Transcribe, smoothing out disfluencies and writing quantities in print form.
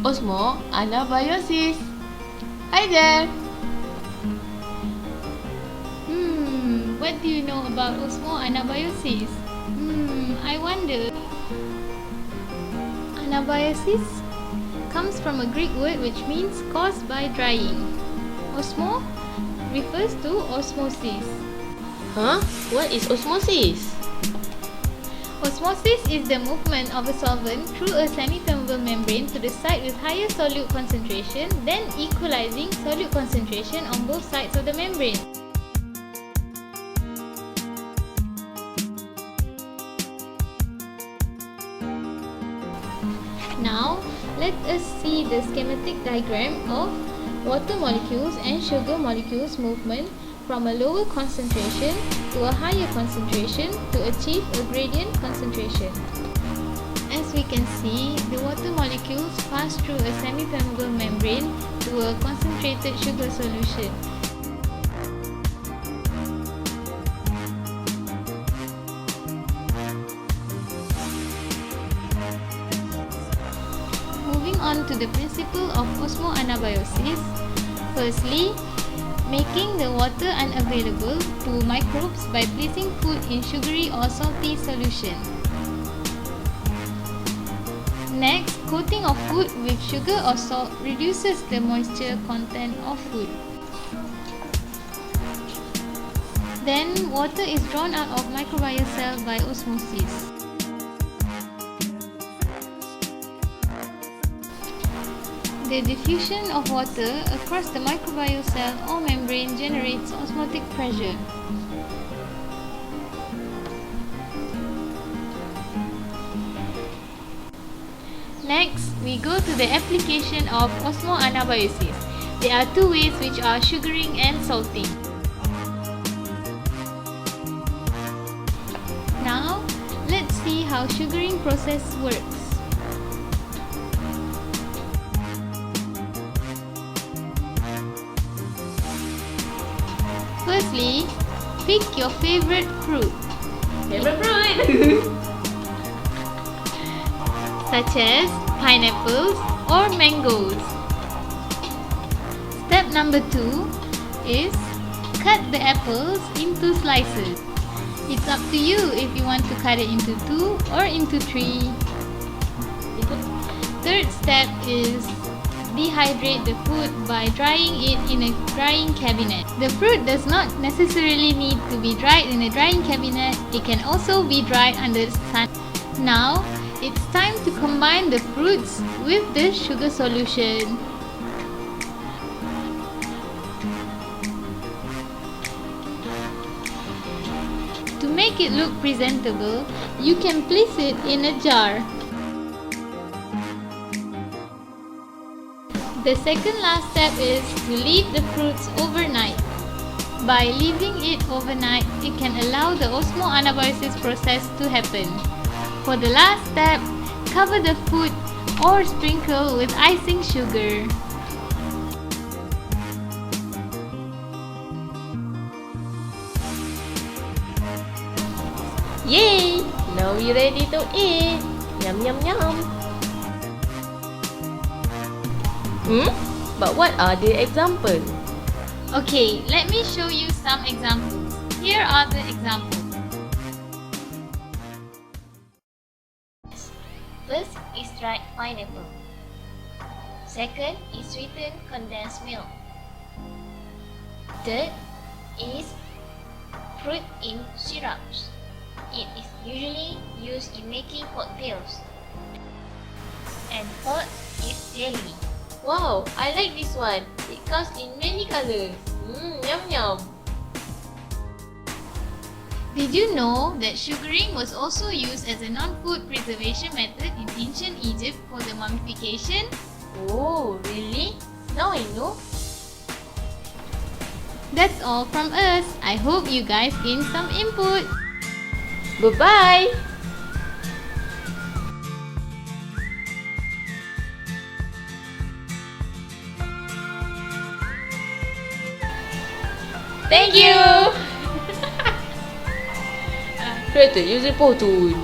Osmoanabiosis. Hi there. What do you know about osmoanabiosis? I wonder. Anabiosis comes from a Greek word which means caused by drying. Osmo refers to osmosis. Huh? What is osmosis? Osmosis is the movement of a solvent through a semi-permeable membrane to the site with higher solute concentration, then equalizing solute concentration on both sides of the membrane. Now, let us see the schematic diagram of water molecules and sugar molecules movement from a lower concentration to a higher concentration to achieve a gradient concentration. As we can see, the water molecules pass through a semi-permeable membrane to a concentrated sugar solution. Moving on to the principle of osmoanabiosis. Firstly, making the water unavailable to microbes by placing food in sugary or salty solution. Next, coating of food with sugar or salt reduces the moisture content of food. Then, water is drawn out of microbial cell by osmosis. The diffusion of water across the microbial cell or membrane generates osmotic pressure. Next, we go to the application of osmoanabiosis. There are two ways, which are sugaring and salting. Now, let's see how sugaring process works. Firstly, pick your favorite fruit. Such as pineapples or mangoes. Step number 2 is cut the apples into slices. It's up to you if you want to cut it into 2 or into 3. Third step is dehydrate the fruit by drying it in a drying cabinet. The fruit does not necessarily need to be dried in a drying cabinet. It can also be dried under the sun. Now, it's time to combine the fruits with the sugar solution. To make it look presentable, you can place it in a jar. The second last step is to leave the fruits overnight. By leaving it overnight, it can allow the osmoanabiosis process to happen. For the last step, cover the food or sprinkle with icing sugar. Yay! Now we're ready to eat. Yum yum yum. But what are the examples? Okay, let me show you some examples. Here are the examples. First is dried pineapple. Second is sweetened condensed milk. Third is fruit in syrups. It is usually used in making cocktails. And fourth is jelly. Wow, I like this one. It comes in many colors. Yum yum. Did you know that sugaring was also used as a non-food preservation method in ancient Egypt for the mummification? Oh, really? Now I know. That's all from us. I hope you guys gained some input. Bye-bye. Thank you. Created using PowToon.